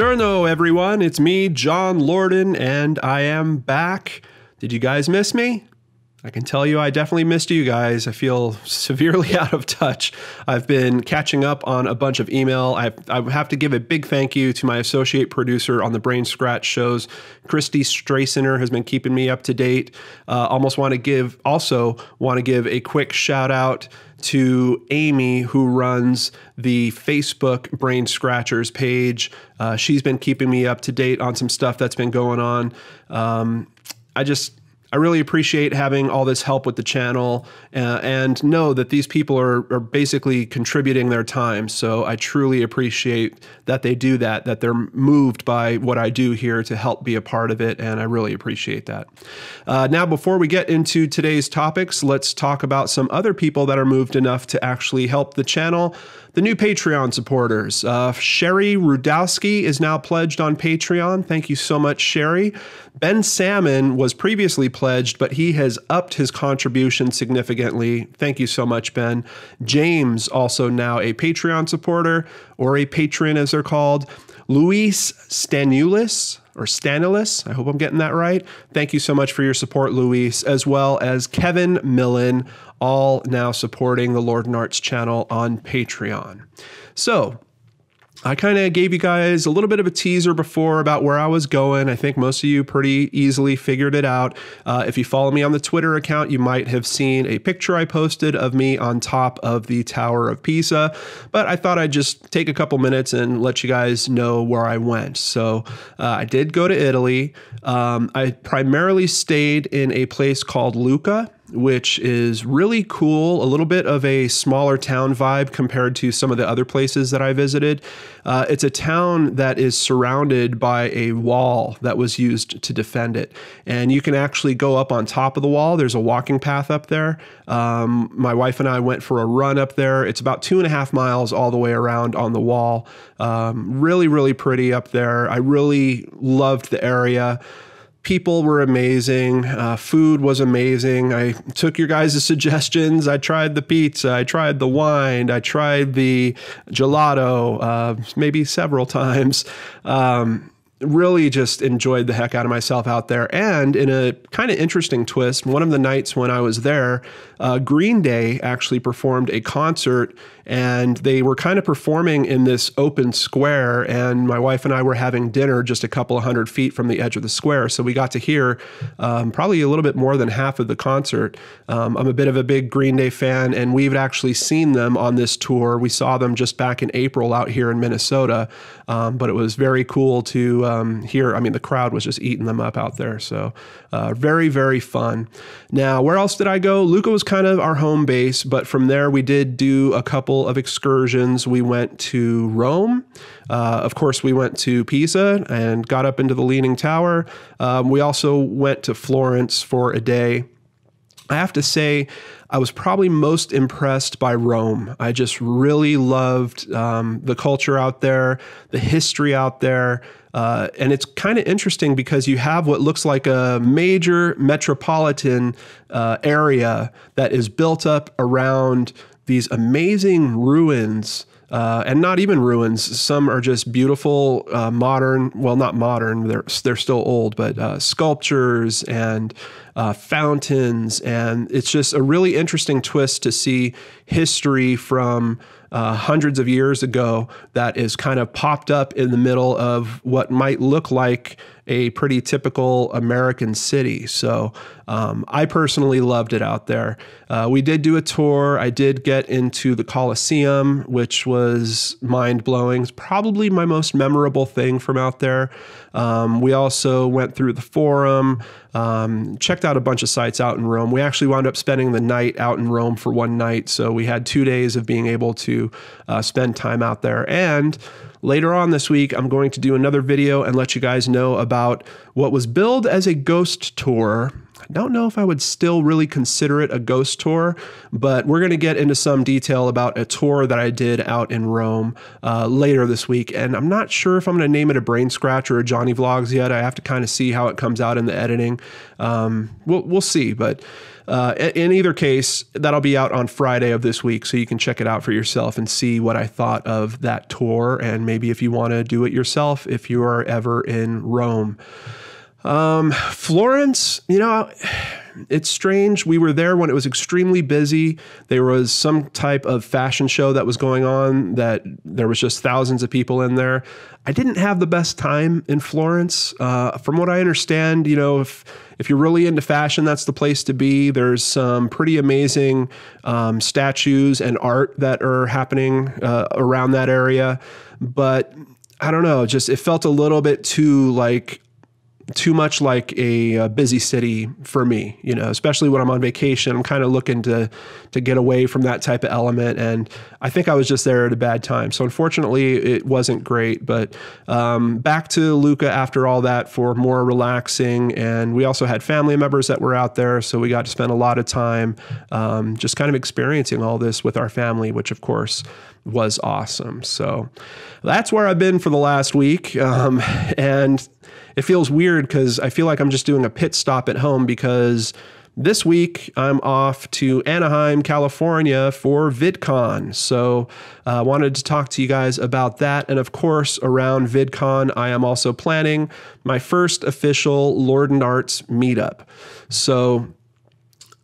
Buongiorno, everyone. It's me, John Lorden, and I am back. Did you guys miss me? I can tell you I definitely missed you guys. I feel severely out of touch. I've been catching up on a bunch of email. I have to give a big thank you to my associate producer on the Brain Scratch shows. Christy Straciner has been keeping me up to date. Also want to give a quick shout out to Amy, who runs the Facebook Brain Scratchers page. She's been keeping me up to date on some stuff that's been going on. I really appreciate having all this help with the channel and know that these people are basically contributing their time. So I truly appreciate that they do that they're moved by what I do here to help be a part of it. And I really appreciate that. Now, before we get into today's topics, let's talk about some other people that are moved enough to actually help the channel. The new Patreon supporters. Sherry Rudowski is now pledged on Patreon. Thank you so much, Sherry. Ben Salmon was previously pledged, but he has upped his contribution significantly. Thank you so much, Ben. James, also now a Patreon supporter, or a patron as they're called. Luis Stanulis, I hope I'm getting that right. Thank you so much for your support, Luis, as well as Kevin Millen, all now supporting the Lorden Arts channel on Patreon. So I kind of gave you guys a little bit of a teaser before about where I was going. I think most of you pretty easily figured it out. If you follow me on the Twitter account, you might have seen a picture I posted of me on top of the Tower of Pisa, but I thought I'd just take a couple minutes and let you guys know where I went. So I did go to Italy. I primarily stayed in a place called Lucca, which is really cool, a little bit of a smaller town vibe compared to some of the other places that I visited. It's a town that is surrounded by a wall that was used to defend it. And you can actually go up on top of the wall. There's a walking path up there. My wife and I went for a run up there. It's about 2.5 miles all the way around on the wall. Really, really pretty up there. I really loved the area. People were amazing. Food was amazing. I took your guys' suggestions. I tried the pizza. I tried the wine. I tried the gelato, maybe several times. Really just enjoyed the heck out of myself out there. And in a kind of interesting twist, one of the nights when I was there, Green Day actually performed a concert, and they were kind of performing in this open square, and my wife and I were having dinner just a couple of 100 feet from the edge of the square. So we got to hear probably a little bit more than half of the concert. I'm a bit of a big Green Day fan, and we've actually seen them on this tour. We saw them just back in April out here in Minnesota, but it was very cool to hear. I mean, the crowd was just eating them up out there. So very, very fun. Now, where else did I go? Lucca was kind of our home base, but from there we did do a couple of excursions. We went to Rome. Of course, we went to Pisa and got up into the Leaning Tower. We also went to Florence for a day. I have to say, I was probably most impressed by Rome. I just really loved the culture out there, the history out there. And it's kind of interesting because you have what looks like a major metropolitan area that is built up around these amazing ruins. And not even ruins. Some are just beautiful, modern, well, not modern, they're still old, but sculptures and fountains. And it's just a really interesting twist to see history from hundreds of years ago that is kind of popped up in the middle of what might look like a pretty typical American city. So I personally loved it out there. We did do a tour. I did get into the Colosseum, which was mind-blowing. It's probably my most memorable thing from out there. We also went through the Forum, checked out a bunch of sites out in Rome. We actually wound up spending the night out in Rome for one night. So we had 2 days of being able to spend time out there. And later on this week, I'm going to do another video and let you guys know about what was billed as a ghost tour. I don't know if I would still really consider it a ghost tour, but we're going to get into some detail about a tour that I did out in Rome later this week. And I'm not sure if I'm going to name it a Brain Scratch or a JohnnyVlogs yet. I have to kind of see how it comes out in the editing. We'll see. But In either case, that'll be out on Friday of this week, so you can check it out for yourself and see what I thought of that tour, and maybe if you want to do it yourself if you are ever in Rome. Florence, you know, it's strange. We were there when it was extremely busy. There was some type of fashion show that was going on that there was just thousands of people in there. I didn't have the best time in Florence. From what I understand, you know, if you're really into fashion, that's the place to be. There's some pretty amazing statues and art that are happening around that area. But I don't know, just it felt a little bit too much like a busy city for me, you know, especially when I'm on vacation. I'm kind of looking to get away from that type of element. And I think I was just there at a bad time. So unfortunately, it wasn't great. But back to Lucca after all that for more relaxing. And we also had family members that were out there. So we got to spend a lot of time just kind of experiencing all this with our family, which of course was awesome. So that's where I've been for the last week. And it feels weird because I feel like I'm just doing a pit stop at home because this week I'm off to Anaheim, California for VidCon. So I wanted to talk to you guys about that. And of course, around VidCon, I am also planning my first official Lord and Arts meetup. So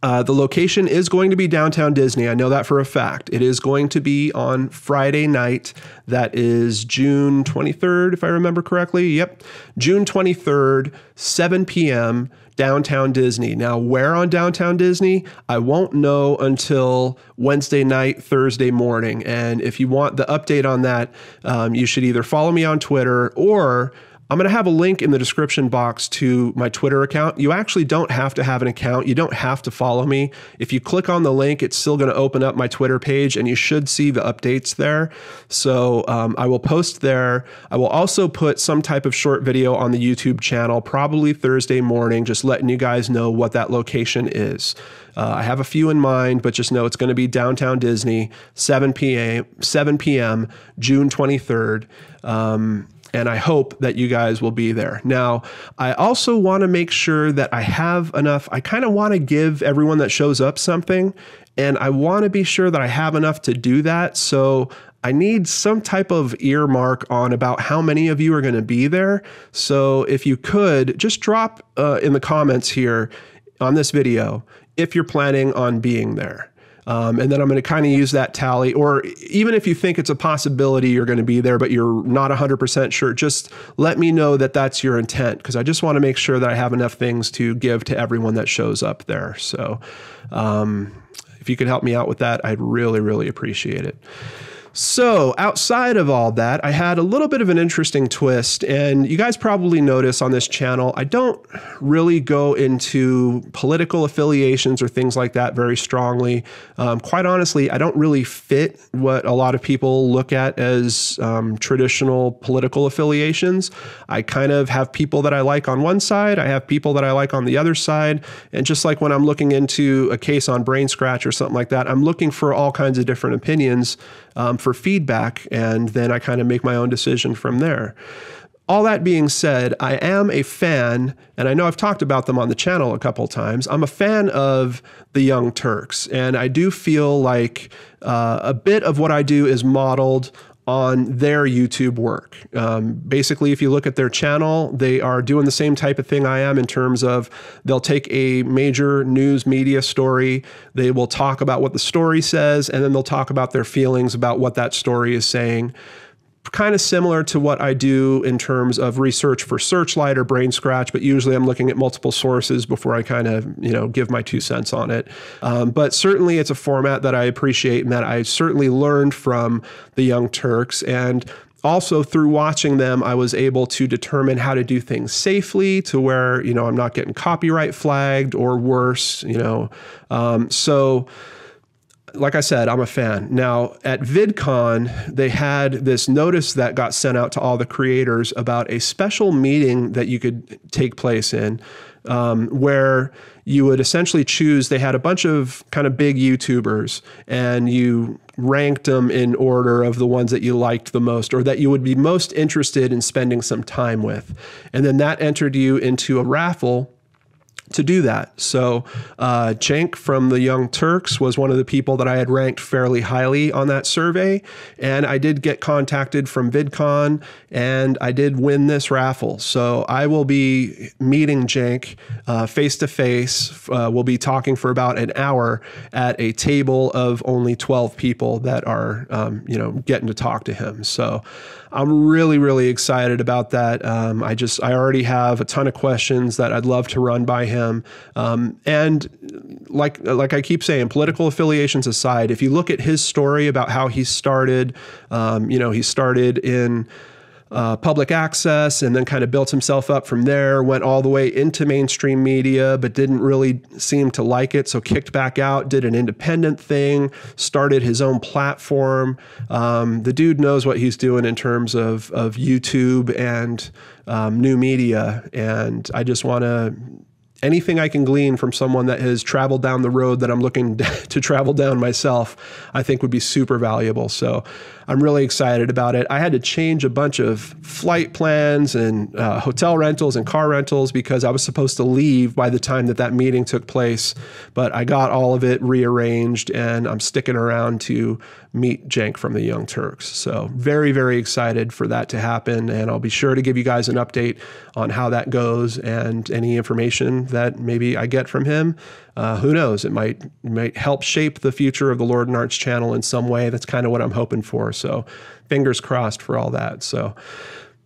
the location is going to be downtown Disney. I know that for a fact. It is going to be on Friday night. That is June 23rd, if I remember correctly. Yep. June 23rd, 7 p.m., downtown Disney. Now, where on downtown Disney? I won't know until Wednesday night, Thursday morning. And if you want the update on that, you should either follow me on Twitter, or I'm going to have a link in the description box to my Twitter account. You actually don't have to have an account. You don't have to follow me. If you click on the link, it's still going to open up my Twitter page, and you should see the updates there. So I will post there. I will also put some type of short video on the YouTube channel, probably Thursday morning, just letting you guys know what that location is. I have a few in mind, but just know it's going to be downtown Disney, 7 p.m., June 23rd. And I hope that you guys will be there. Now, I also want to make sure that I have enough. I kind of want to give everyone that shows up something, and I want to be sure that I have enough to do that. So I need some type of earmark on about how many of you are going to be there. So if you could, just drop in the comments here on this video if you're planning on being there. And then I'm going to kind of use that tally, or even if you think it's a possibility you're going to be there, but you're not 100% sure, just let me know that that's your intent, because I just want to make sure that I have enough things to give to everyone that shows up there. So if you could help me out with that, I'd really, really appreciate it. So outside of all that, I had a little bit of an interesting twist, and you guys probably notice on this channel, I don't really go into political affiliations or things like that very strongly. Quite honestly, I don't really fit what a lot of people look at as traditional political affiliations. I kind of have people that I like on one side, I have people that I like on the other side, and just like when I'm looking into a case on Brain Scratch or something like that, I'm looking for all kinds of different opinions for feedback, and then I kind of make my own decision from there. All that being said, I am a fan, and I know I've talked about them on the channel a couple times. I'm a fan of the Young Turks, and I do feel like a bit of what I do is modeled on their YouTube work. Basically, if you look at their channel, they are doing the same type of thing I am in terms of they'll take a major news media story, they will talk about what the story says, and then they'll talk about their feelings about what that story is saying. Kind of similar to what I do in terms of research for Searchlight or Brain Scratch, but usually I'm looking at multiple sources before I kind of, you know, give my 2 cents on it. But certainly it's a format that I appreciate and that I certainly learned from the Young Turks. And also through watching them, I was able to determine how to do things safely to where, you know, I'm not getting copyright flagged or worse, you know. So like I said, I'm a fan. Now, at VidCon, they had this notice that got sent out to all the creators about a special meeting that you could take place in, where you would essentially choose, they had a bunch of kind of big YouTubers, and you ranked them in order of the ones that you liked the most or that you would be most interested in spending some time with. And then that entered you into a raffle to do that. So Cenk from the Young Turks was one of the people that I had ranked fairly highly on that survey. And I did get contacted from VidCon, and I did win this raffle. So I will be meeting Cenk face to face. We'll be talking for about an hour at a table of only 12 people that are, getting to talk to him. So I'm really, really excited about that. I already have a ton of questions that I'd love to run by him. And like I keep saying, political affiliations aside, if you look at his story about how he started, he started in public access and then kind of built himself up from there, went all the way into mainstream media, but didn't really seem to like it. So kicked back out, did an independent thing, started his own platform. The dude knows what he's doing in terms of YouTube and new media. And I just want to, anything I can glean from someone that has traveled down the road that I'm looking to travel down myself, I think would be super valuable. So I'm really excited about it. I had to change a bunch of flight plans and hotel rentals and car rentals because I was supposed to leave by the time that meeting took place, but I got all of it rearranged and I'm sticking around to meet Cenk from the Young Turks. So very, very excited for that to happen. And I'll be sure to give you guys an update on how that goes and any information that maybe I get from him. Who knows? It might help shape the future of the Lord and Arts channel in some way. That's kind of what I'm hoping for. So fingers crossed for all that. So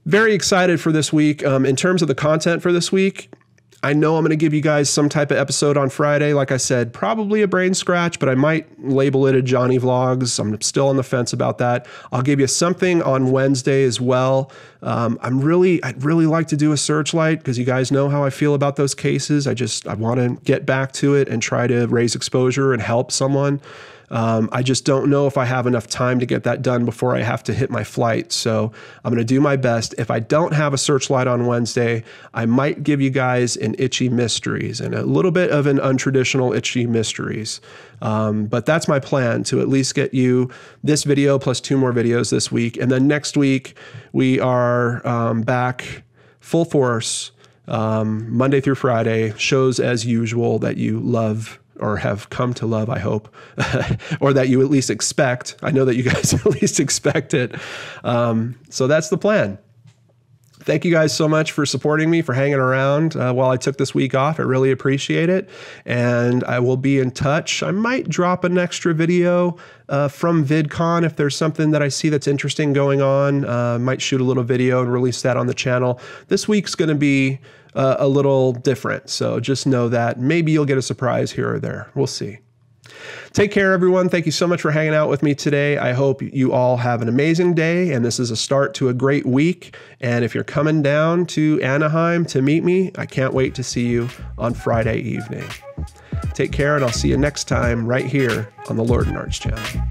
very excited for this week. In terms of the content for this week, I know I'm going to give you guys some type of episode on Friday. Like I said, probably a brain scratch, but I might label it a JohnnyVlogs. I'm still on the fence about that. I'll give you something on Wednesday as well. I'd really like to do a searchlight because you guys know how I feel about those cases. I want to get back to it and try to raise exposure and help someone. I just don't know if I have enough time to get that done before I have to hit my flight. So I'm going to do my best. If I don't have a searchlight on Wednesday, I might give you guys an itchy mysteries and a little bit of an untraditional itchy mysteries. But that's my plan, to at least get you this video plus 2 more videos this week. And then next week we are back full force, Monday through Friday, shows as usual that you love or have come to love, I hope, or that you at least expect. I know that you guys at least expect it. So that's the plan. Thank you guys so much for supporting me, for hanging around while I took this week off. I really appreciate it. And I will be in touch. I might drop an extra video from VidCon if there's something that I see that's interesting going on. Might shoot a little video and release that on the channel. This week's going to be a little different. So just know that maybe you'll get a surprise here or there. We'll see. Take care, everyone. Thank you so much for hanging out with me today. I hope you all have an amazing day, and this is a start to a great week. And if you're coming down to Anaheim to meet me, I can't wait to see you on Friday evening. Take care, and I'll see you next time right here on the Lord and Arts channel.